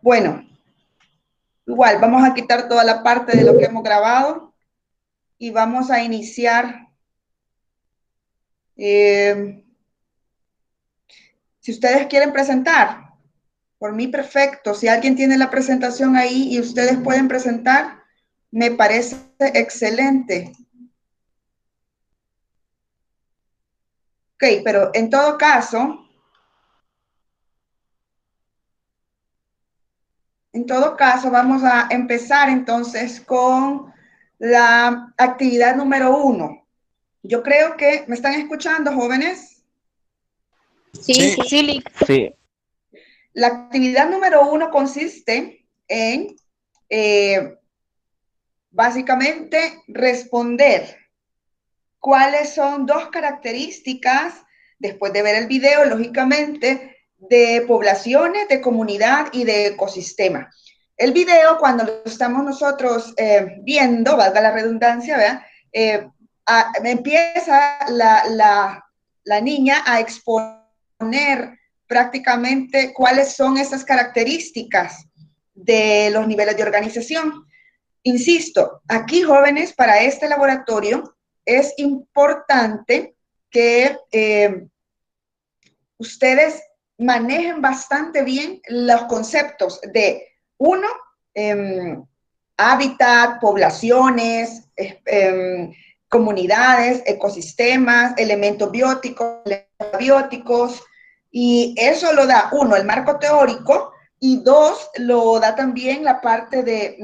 Bueno, igual vamos a quitar toda la parte de lo que hemos grabado y vamos a iniciar. Si ustedes quieren presentar, por mí perfecto. Si alguien tiene la presentación ahí y ustedes pueden presentar, me parece excelente. Ok, pero en todo caso, vamos a empezar entonces con la actividad número 1. Yo creo que me están escuchando, jóvenes. Sí, Sí, sí, Lick. Sí, La actividad número 1 consiste en básicamente responder cuáles son dos características, después de ver el video, lógicamente, de poblaciones, de comunidad y de ecosistema. El video, cuando lo estamos nosotros viendo, valga la redundancia, ¿verdad? Empieza la niña a exponer prácticamente cuáles son esas características de los niveles de organización. Insisto, aquí jóvenes, para este laboratorio es importante que ustedes manejen bastante bien los conceptos de, uno, hábitat, poblaciones, comunidades, ecosistemas, elementos bióticos, abióticos, y eso lo da, uno, el marco teórico, y dos, lo da también la parte de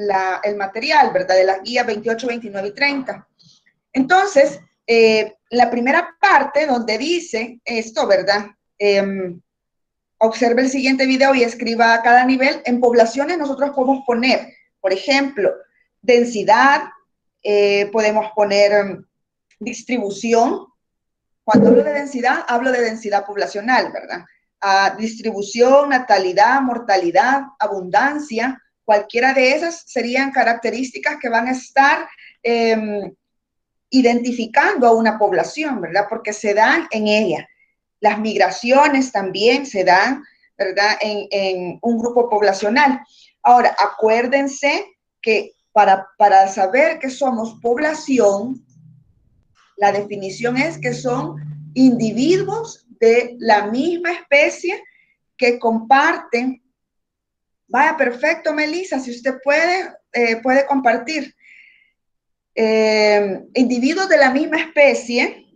el material, ¿verdad? De las guías 28, 29 y 30. Entonces, la primera parte donde dice esto, ¿verdad? Observe el siguiente video y escriba a cada nivel. En poblaciones nosotros podemos poner, por ejemplo, densidad, podemos poner distribución. Cuando hablo de densidad poblacional, ¿verdad? Distribución, natalidad, mortalidad, abundancia, cualquiera de esas serían características que van a estar identificando a una población, ¿verdad? Porque se dan en ella. Las migraciones también se dan, ¿verdad? En un grupo poblacional. Ahora, acuérdense que para saber que somos población, la definición es que son individuos de la misma especie que comparten. Vaya, perfecto, Melissa, si usted puede compartir. Individuos de la misma especie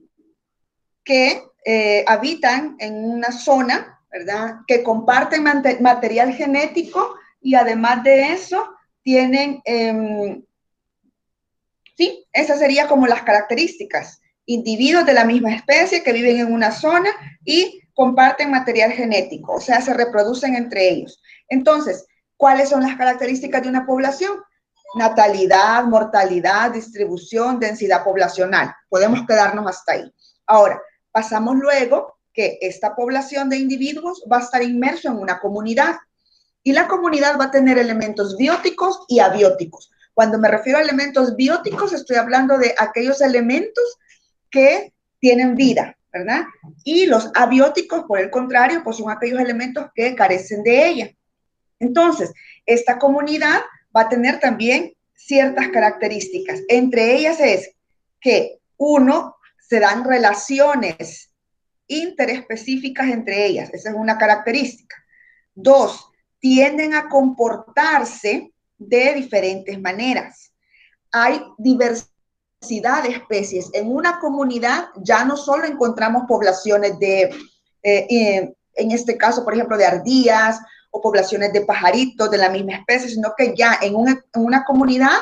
que habitan en una zona, ¿verdad? Que comparten material genético y además de eso tienen, sí, esas serían como las características. Individuos de la misma especie que viven en una zona y comparten material genético, o sea, se reproducen entre ellos. Entonces, ¿cuáles son las características de una población? Natalidad, mortalidad, distribución, densidad poblacional. Podemos quedarnos hasta ahí. Ahora, pasamos luego que esta población de individuos va a estar inmerso en una comunidad y la comunidad va a tener elementos bióticos y abióticos. Cuando me refiero a elementos bióticos, estoy hablando de aquellos elementos que tienen vida, ¿verdad? Y los abióticos, por el contrario, pues son aquellos elementos que carecen de ella. Entonces, esta comunidad va a tener también ciertas características. Entre ellas es que, uno, se dan relaciones interespecíficas entre ellas. Esa es una característica. Dos, tienden a comportarse de diferentes maneras. Hay diversidad de especies. En una comunidad ya no solo encontramos poblaciones de, en este caso, por ejemplo, de ardillas o poblaciones de pajaritos de la misma especie, sino que ya en una comunidad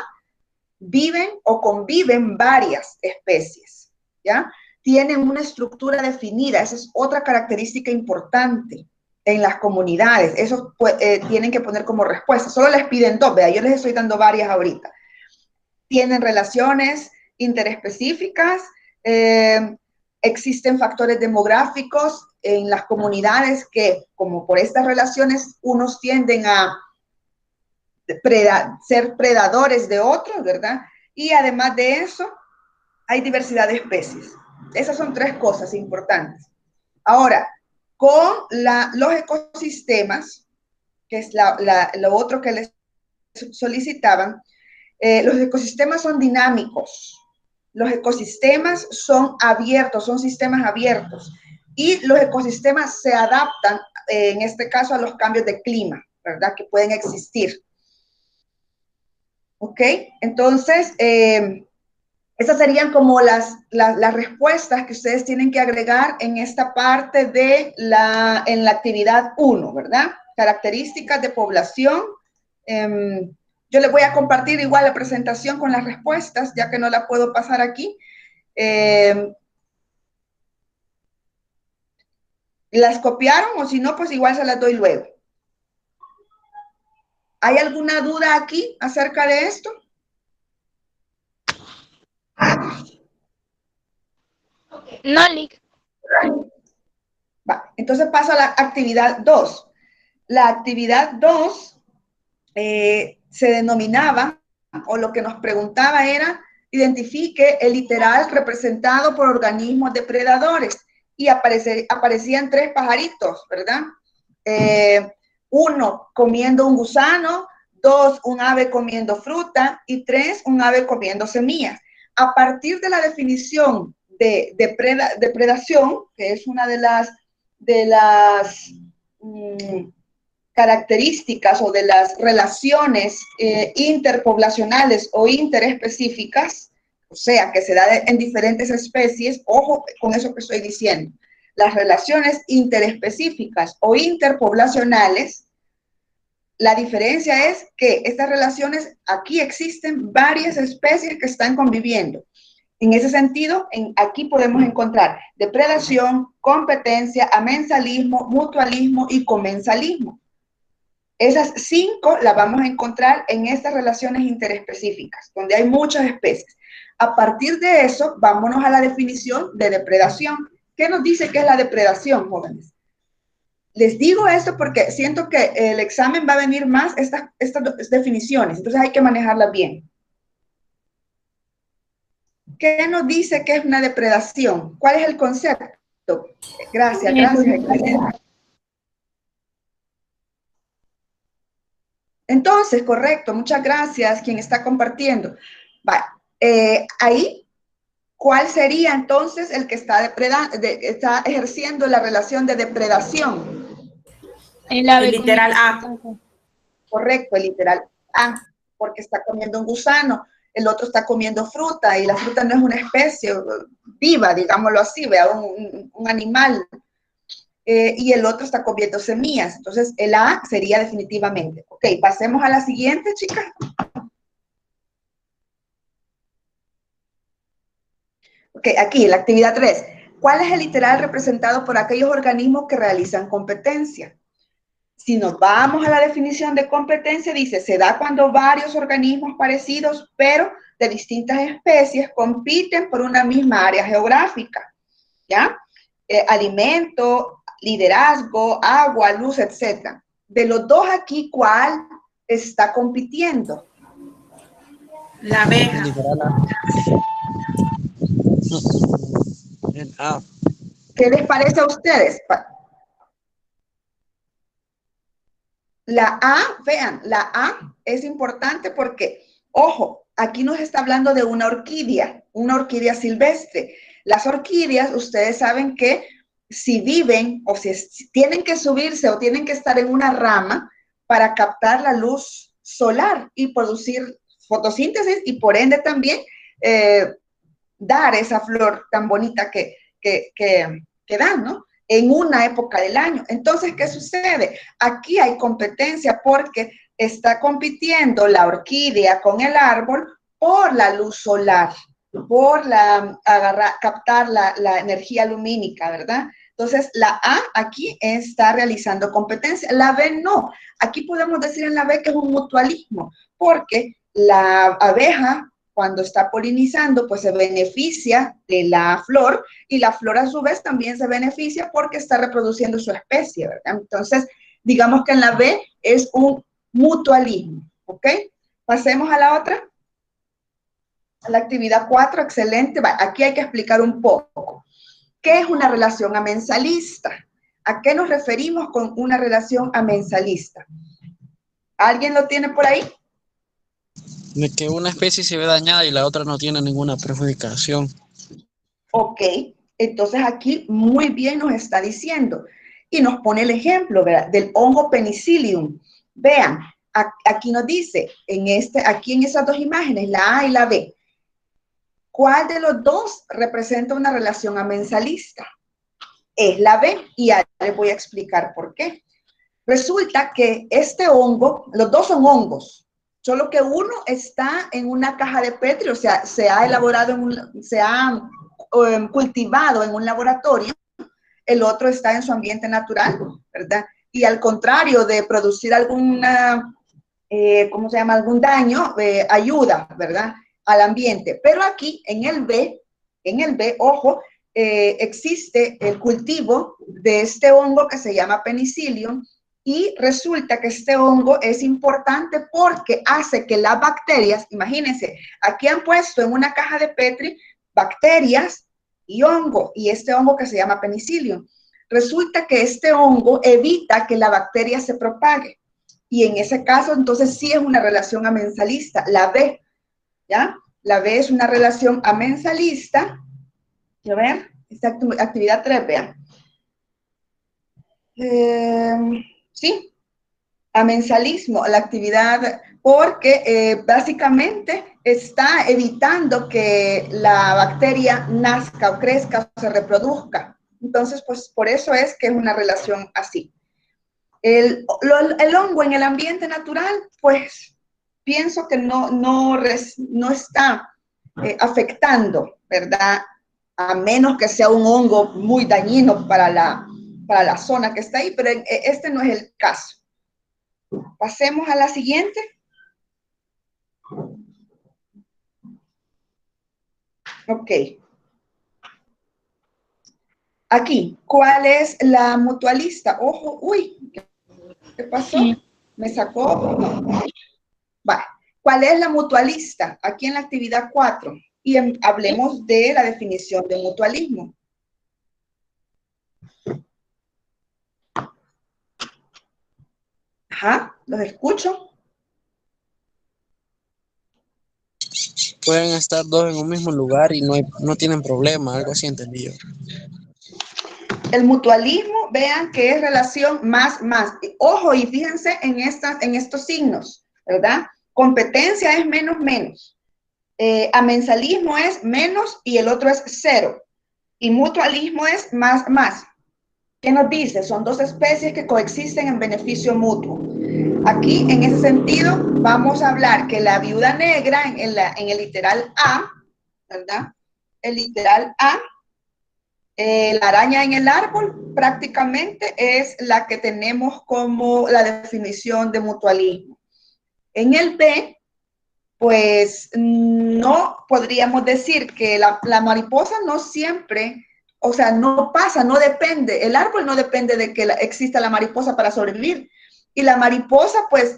viven o conviven varias especies, ¿ya? Tienen una estructura definida, esa es otra característica importante en las comunidades, eso tienen que poner como respuesta, solo les piden dos, vea, yo les estoy dando varias ahorita. Tienen relaciones interespecíficas, existen factores demográficos en las comunidades que, como por estas relaciones, unos tienden a ser predadores de otros, ¿verdad? Y además de eso, hay diversidad de especies. Esas son tres cosas importantes. Ahora, con los ecosistemas, que es lo otro que les solicitaban, los ecosistemas son dinámicos. Los ecosistemas son abiertos, son sistemas abiertos. Y los ecosistemas se adaptan, en este caso, a los cambios de clima, ¿verdad? Que pueden existir. ¿Ok? Entonces, esas serían como las respuestas que ustedes tienen que agregar en esta parte en la actividad 1, ¿verdad? Características de población. Yo les voy a compartir igual la presentación con las respuestas, ya que no la puedo pasar aquí. ¿Las copiaron o si no, pues igual se las doy luego? ¿Hay alguna duda aquí acerca de esto? No, Lick. Va, entonces paso a la actividad 2. La actividad 2 se denominaba, o lo que nos preguntaba era, identifique el literal representado por organismos depredadores. Y aparecían 3 pajaritos, ¿verdad? 1, comiendo un gusano, 2, un ave comiendo fruta, y 3, un ave comiendo semillas. A partir de la definición de depredación, que es una de las características o de las relaciones interpoblacionales o interespecíficas, o sea, que se da en diferentes especies, ojo con eso que estoy diciendo, las relaciones interespecíficas o interpoblacionales, la diferencia es que estas relaciones, aquí existen varias especies que están conviviendo. En ese sentido, aquí podemos encontrar depredación, competencia, amensalismo, mutualismo y comensalismo. Esas 5 las vamos a encontrar en estas relaciones interespecíficas, donde hay muchas especies. A partir de eso, vámonos a la definición de depredación. ¿Qué nos dice que es la depredación, jóvenes? Les digo esto porque siento que el examen va a venir más estas definiciones, entonces hay que manejarlas bien. ¿Qué nos dice que es una depredación? ¿Cuál es el concepto? Gracias. Entonces, correcto, muchas gracias quien está compartiendo. Ahí, ¿cuál sería entonces el que está ejerciendo la relación de depredación? El ave el literal A. Correcto, el literal A, porque está comiendo un gusano, el otro está comiendo fruta, y la fruta no es una especie viva, digámoslo así, vea, un animal. Y el otro está comiendo semillas. Entonces, el A sería definitivamente. Ok, pasemos a la siguiente, chicas. Ok, aquí, la actividad 3. ¿Cuál es el literal representado por aquellos organismos que realizan competencia? Si nos vamos a la definición de competencia, dice, se da cuando varios organismos parecidos, pero de distintas especies, compiten por una misma área geográfica, ¿ya? Alimento, liderazgo, agua, luz, etc. De los 2 aquí, ¿cuál está compitiendo? La abeja. El A. ¿Qué les parece a ustedes? La A, vean, la A es importante porque, ojo, aquí nos está hablando de una orquídea silvestre. Las orquídeas, ustedes saben que si viven o si tienen que subirse o tienen que estar en una rama para captar la luz solar y producir fotosíntesis y por ende también dar esa flor tan bonita que dan, ¿no? En una época del año. Entonces, ¿qué sucede? Aquí hay competencia porque está compitiendo la orquídea con el árbol por la luz solar, por captar la energía lumínica, ¿verdad? Entonces, la A aquí está realizando competencia. La B no. Aquí podemos decir en la B que es un mutualismo, porque la abeja, cuando está polinizando, pues se beneficia de la flor y la flor a su vez también se beneficia porque está reproduciendo su especie, ¿verdad? Entonces, digamos que en la B es un mutualismo, ¿ok? Pasemos a la otra. A la actividad 4, excelente. Aquí hay que explicar un poco. ¿Qué es una relación amensalista? ¿A qué nos referimos con una relación amensalista? ¿Alguien lo tiene por ahí? De que una especie se ve dañada y la otra no tiene ninguna perjudicación. Ok, entonces aquí muy bien nos está diciendo y nos pone el ejemplo, ¿verdad?, del hongo Penicillium. Vean, aquí nos dice, aquí en esas dos imágenes, la A y la B, ¿cuál de los dos representa una relación amensalista? Es la B, y ya les voy a explicar por qué. Resulta que este hongo, los dos son hongos, solo que uno está en una caja de Petri, o sea, se ha elaborado, se ha cultivado en un laboratorio, el otro está en su ambiente natural, ¿verdad? Y al contrario de producir alguna, ¿cómo se llama?, algún daño, ayuda, ¿verdad?, al ambiente. Pero aquí en el B, ojo, existe el cultivo de este hongo que se llama Penicillium, y resulta que este hongo es importante porque hace que las bacterias, imagínense, aquí han puesto en una caja de Petri bacterias y hongo, y este hongo que se llama Penicillium. Resulta que este hongo evita que la bacteria se propague. Y en ese caso, entonces sí es una relación amensalista, la B, ¿ya? La B es una relación amensalista. A ver, esta actividad 3, vean. Sí, amensalismo, la actividad, porque básicamente está evitando que la bacteria nazca o crezca o se reproduzca. Entonces, pues por eso es que es una relación así. El hongo en el ambiente natural, pues pienso que no está afectando, ¿verdad? A menos que sea un hongo muy dañino para la zona que está ahí, pero este no es el caso. Pasemos a la siguiente. Ok. Aquí, ¿cuál es la mutualista? Ojo, uy, ¿qué pasó? ¿Me sacó? No. Vale. ¿Cuál es la mutualista? Aquí en la actividad 4. Y hablemos de la definición de mutualismo. Ajá, los escucho. Pueden estar dos en un mismo lugar y no tienen problema, algo así entendí yo. El mutualismo, vean que es relación más. Ojo, y fíjense en estos signos, ¿verdad? Competencia es menos. Amensalismo es menos y el otro es 0. Y mutualismo es más. ¿Qué nos dice? Son dos especies que coexisten en beneficio mutuo. Aquí, en ese sentido, vamos a hablar que la viuda negra en el literal A, ¿verdad? El literal A, la araña en el árbol prácticamente es la que tenemos como la definición de mutualismo. En el B, pues no podríamos decir que la mariposa no siempre, o sea, no pasa, no depende, el árbol no depende de que exista la mariposa para sobrevivir. Y la mariposa pues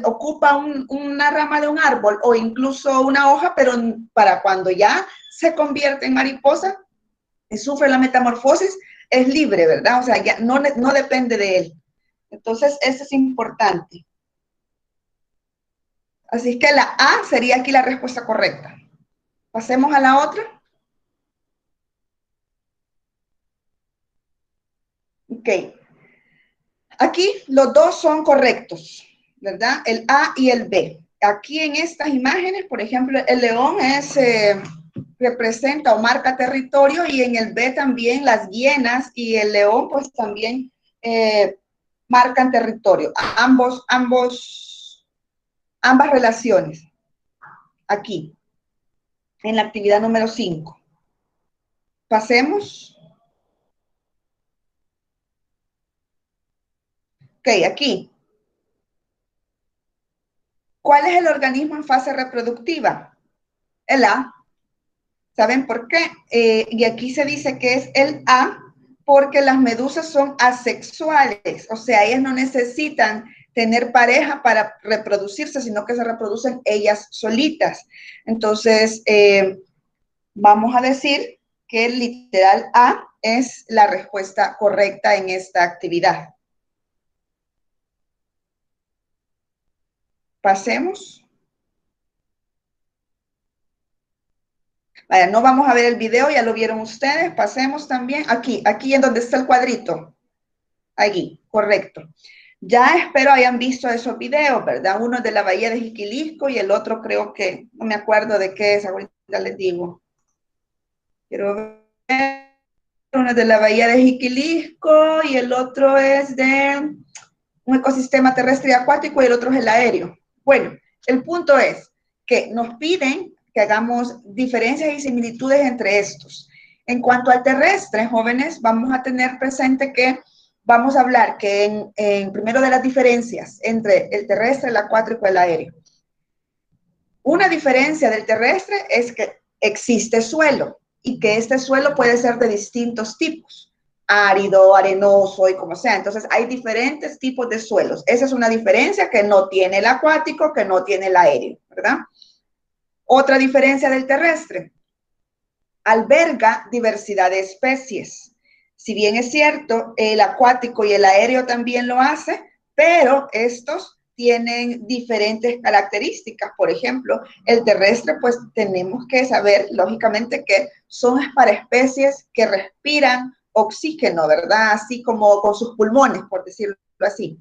ocupa una rama de un árbol o incluso una hoja, pero para cuando ya se convierte en mariposa y sufre la metamorfosis, es libre, ¿verdad? O sea, ya no depende de él. Entonces, eso es importante. Así que la A sería aquí la respuesta correcta. Pasemos a la otra. Ok. Aquí los dos son correctos, ¿verdad? El A y el B. Aquí en estas imágenes, por ejemplo, el león representa o marca territorio, y en el B también las hienas y el león pues también marcan territorio. Ambas relaciones. Aquí, en la actividad número 5. Pasemos. Ok, aquí. ¿Cuál es el organismo en fase reproductiva? El A. ¿Saben por qué? Y aquí se dice que es el A porque las medusas son asexuales, o sea, ellas no necesitan tener pareja para reproducirse, sino que se reproducen ellas solitas. Entonces, vamos a decir que el literal A es la respuesta correcta en esta actividad. Pasemos. Vaya, no vamos a ver el video, ya lo vieron ustedes. Pasemos también aquí en donde está el cuadrito. Allí, correcto. Ya espero hayan visto esos videos, ¿verdad? Uno de la bahía de Jiquilisco y el otro creo que, no me acuerdo de qué es, ahorita les digo. Quiero ver, uno de la bahía de Jiquilisco y el otro es de un ecosistema terrestre y acuático y el otro es el aéreo. Bueno, el punto es que nos piden que hagamos diferencias y similitudes entre estos. En cuanto al terrestre, jóvenes, vamos a tener presente que vamos a hablar que primero de las diferencias entre el terrestre, el acuático y el aéreo. Una diferencia del terrestre es que existe suelo y que este suelo puede ser de distintos tipos, árido, arenoso y como sea. Entonces hay diferentes tipos de suelos. Esa es una diferencia que no tiene el acuático, que no tiene el aéreo, ¿verdad? Otra diferencia del terrestre, alberga diversidad de especies. Si bien es cierto, el acuático y el aéreo también lo hace, pero estos tienen diferentes características. Por ejemplo, el terrestre, pues tenemos que saber, lógicamente, que son para especies que respiran oxígeno, ¿verdad? Así como con sus pulmones, por decirlo así.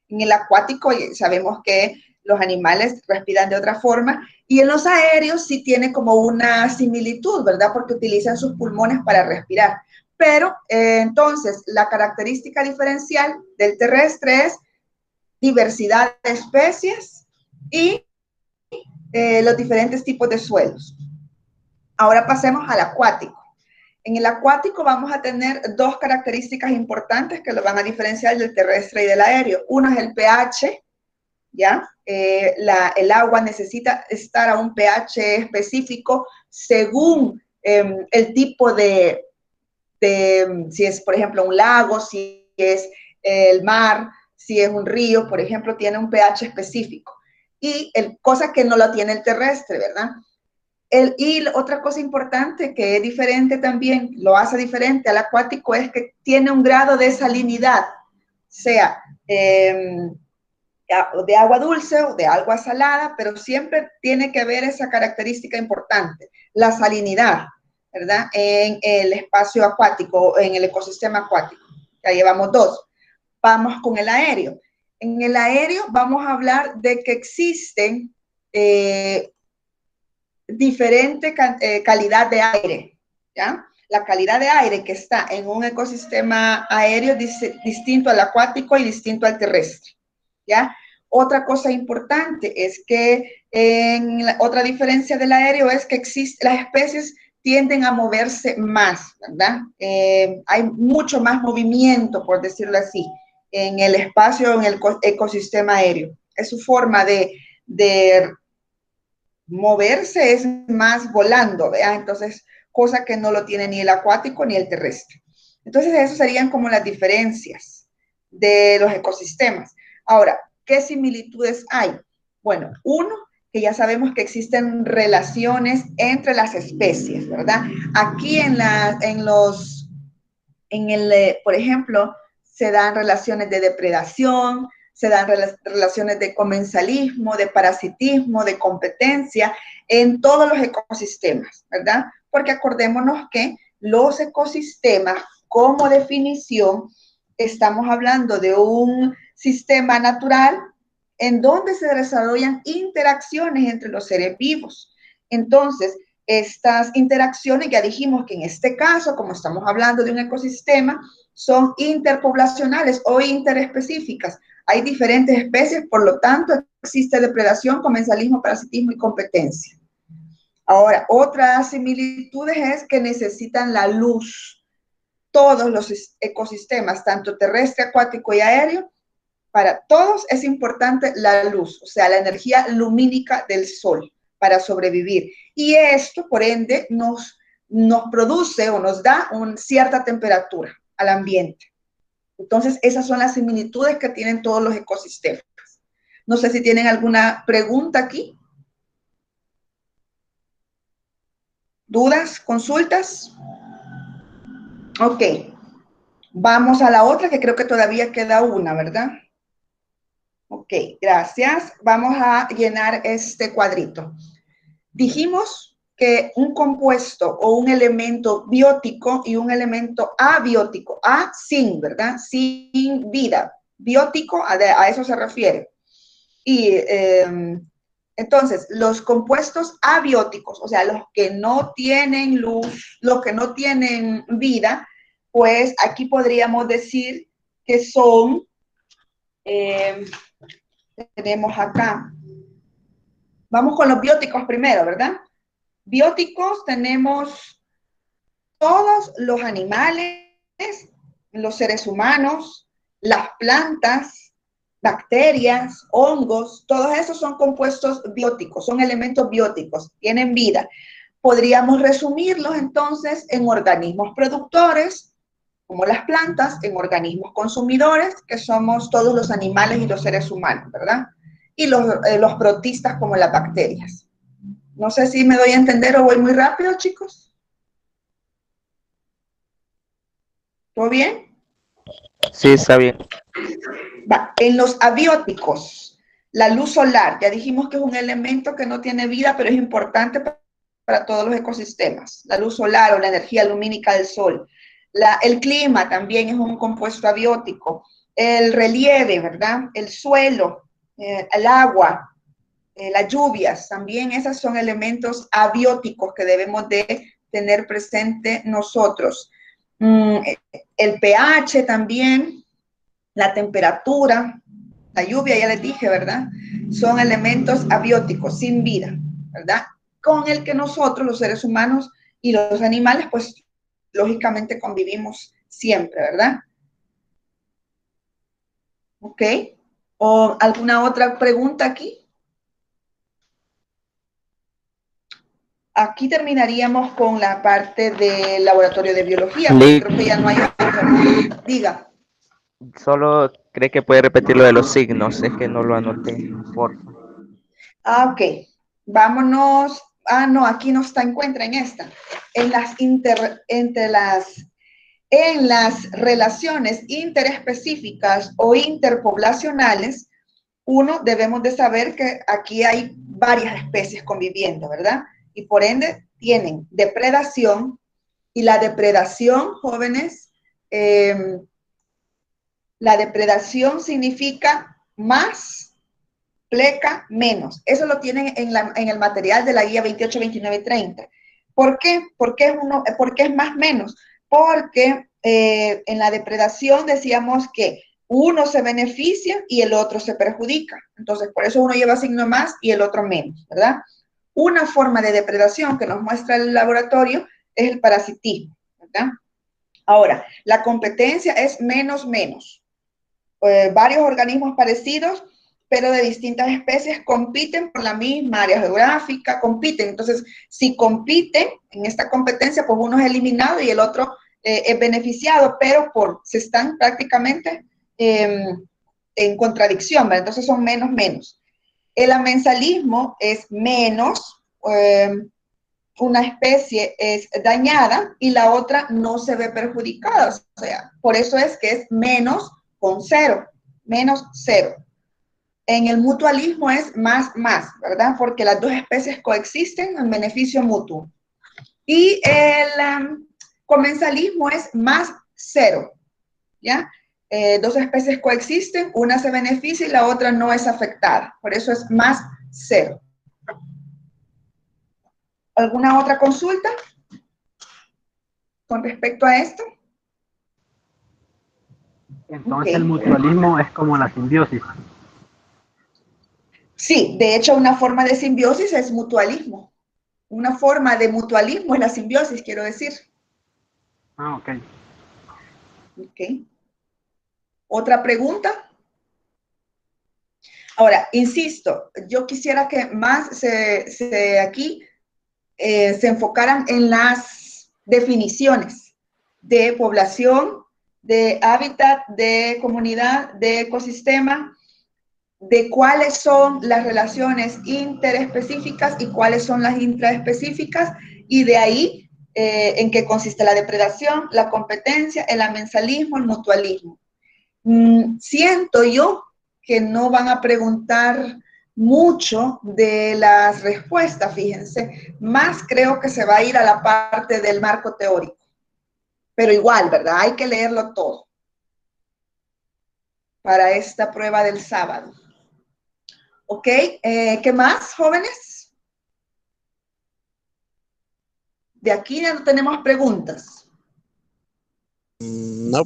En el acuático sabemos que los animales respiran de otra forma y en los aéreos sí tiene como una similitud, ¿verdad? Porque utilizan sus pulmones para respirar. Pero entonces la característica diferencial del terrestre es diversidad de especies y los diferentes tipos de suelos. Ahora pasemos al acuático. En el acuático vamos a tener dos características importantes que lo van a diferenciar del terrestre y del aéreo. Uno es el pH, ¿ya? El agua necesita estar a un pH específico según el tipo si es, por ejemplo, un lago, si es el mar, si es un río, por ejemplo, tiene un pH específico. Y cosa que no lo tiene el terrestre, ¿verdad? Y otra cosa importante que es diferente también, lo hace diferente al acuático, es que tiene un grado de salinidad, sea de agua dulce o de agua salada, pero siempre tiene que haber esa característica importante, la salinidad, ¿verdad? En el espacio acuático, en el ecosistema acuático. Ya llevamos dos. Vamos con el aéreo. En el aéreo vamos a hablar de que existen diferente calidad de aire, ¿ya? La calidad de aire que está en un ecosistema aéreo es distinto al acuático y distinto al terrestre, ¿ya? Otra cosa importante es que otra diferencia del aéreo es que las especies tienden a moverse más, ¿verdad? Hay mucho más movimiento, por decirlo así, en el espacio, en el ecosistema aéreo. Es su forma de moverse es más volando, ¿verdad? Entonces, cosa que no lo tiene ni el acuático ni el terrestre. Entonces, eso serían como las diferencias de los ecosistemas. Ahora, ¿qué similitudes hay? Bueno, uno, que ya sabemos que existen relaciones entre las especies, ¿verdad? Aquí por ejemplo, se dan relaciones de depredación, se dan relaciones de comensalismo, de parasitismo, de competencia en todos los ecosistemas, ¿verdad? Porque acordémonos que los ecosistemas, como definición, estamos hablando de un sistema natural en donde se desarrollan interacciones entre los seres vivos. Entonces, estas interacciones, ya dijimos que en este caso, como estamos hablando de un ecosistema, son interpoblacionales o interespecíficas. Hay diferentes especies, por lo tanto, existe depredación, comensalismo, parasitismo y competencia. Ahora, otras similitudes es que necesitan la luz. Todos los ecosistemas, tanto terrestre, acuático y aéreo, para todos es importante la luz, o sea, la energía lumínica del sol para sobrevivir. Y esto, por ende, nos produce o nos da una cierta temperatura al ambiente. Entonces, esas son las similitudes que tienen todos los ecosistemas. No sé si tienen alguna pregunta aquí. ¿Dudas? ¿Consultas? Ok. Vamos a la otra, que creo que todavía queda una, ¿verdad? Ok, gracias. Vamos a llenar este cuadrito. Dijimos que un compuesto o un elemento biótico y un elemento abiótico, sin, ¿verdad? Sin vida. Biótico, a eso se refiere. Y entonces, los compuestos abióticos, o sea, los que no tienen luz, los que no tienen vida, pues aquí podríamos decir que son, tenemos acá, vamos con los bióticos primero, ¿verdad? Bióticos tenemos todos los animales, los seres humanos, las plantas, bacterias, hongos, todos esos son compuestos bióticos, son elementos bióticos, tienen vida. Podríamos resumirlos entonces en organismos productores, como las plantas, en organismos consumidores, que somos todos los animales y los seres humanos, ¿verdad? Y los protistas como las bacterias. No sé si me doy a entender o voy muy rápido, chicos. ¿Todo bien? Sí, está bien. Va, en los abióticos, la luz solar, ya dijimos que es un elemento que no tiene vida, pero es importante para todos los ecosistemas. La luz solar o la energía lumínica del sol. El clima también es un compuesto abiótico. El relieve, ¿verdad? El suelo, el agua, las lluvias, también esos son elementos abióticos que debemos de tener presente nosotros. El pH también, la temperatura, la lluvia, ya les dije, ¿verdad? Son elementos abióticos, sin vida, ¿verdad? Con el que nosotros, los seres humanos y los animales, pues, lógicamente convivimos siempre, ¿verdad? ¿Ok? ¿O alguna otra pregunta aquí? Aquí terminaríamos con la parte del laboratorio de biología, porque creo que ya no hay otra. Diga. Solo cree que puede repetir lo de los signos, es que no lo anoté, por favor. Ok. Vámonos. No, aquí no está, encuentra en esta. En las relaciones interespecíficas o interpoblacionales, debemos de saber que aquí hay varias especies conviviendo, ¿verdad? Y por ende tienen depredación, y la depredación, jóvenes, la depredación significa más, pleca, menos. Eso lo tienen en el material de la guía 28, 29 y 30. ¿Por qué? ¿Por qué es más, menos? Porque en la depredación decíamos que uno se beneficia y el otro se perjudica. Entonces, por eso uno lleva signo más y el otro menos, ¿verdad? Una forma de depredación que nos muestra el laboratorio es el parasitismo, ¿verdad? Ahora, la competencia es menos, menos. Varios organismos parecidos, pero de distintas especies, compiten por la misma área geográfica, compiten. Entonces, si compiten en esta competencia, pues uno es eliminado y el otro es beneficiado, pero se están prácticamente en contradicción, ¿verdad? Entonces son menos, menos. El amensalismo es menos, una especie es dañada y la otra no se ve perjudicada. O sea, por eso es que es menos con cero, menos cero. En el mutualismo es más, más, ¿verdad? Porque las dos especies coexisten en beneficio mutuo. Y el comensalismo es más cero, ¿ya? Dos especies coexisten, una se beneficia y la otra no es afectada. Por eso es más cero. ¿Alguna otra consulta con respecto a esto? Entonces el mutualismo es como la simbiosis. Sí, de hecho una forma de simbiosis es mutualismo. Una forma de mutualismo es la simbiosis, quiero decir. Ah, ok. Ok. ¿Otra pregunta? Ahora, insisto, yo quisiera que más aquí se enfocaran en las definiciones de población, de hábitat, de comunidad, de ecosistema, de cuáles son las relaciones interespecíficas y cuáles son las intraespecíficas, y de ahí en qué consiste la depredación, la competencia, el amensalismo, el mutualismo. Siento yo que no van a preguntar mucho de las respuestas, fíjense. Más creo que se va a ir a la parte del marco teórico. Pero igual, ¿verdad? Hay que leerlo todo para esta prueba del sábado. ¿Ok? ¿Qué más, jóvenes? De aquí ya no tenemos preguntas. No.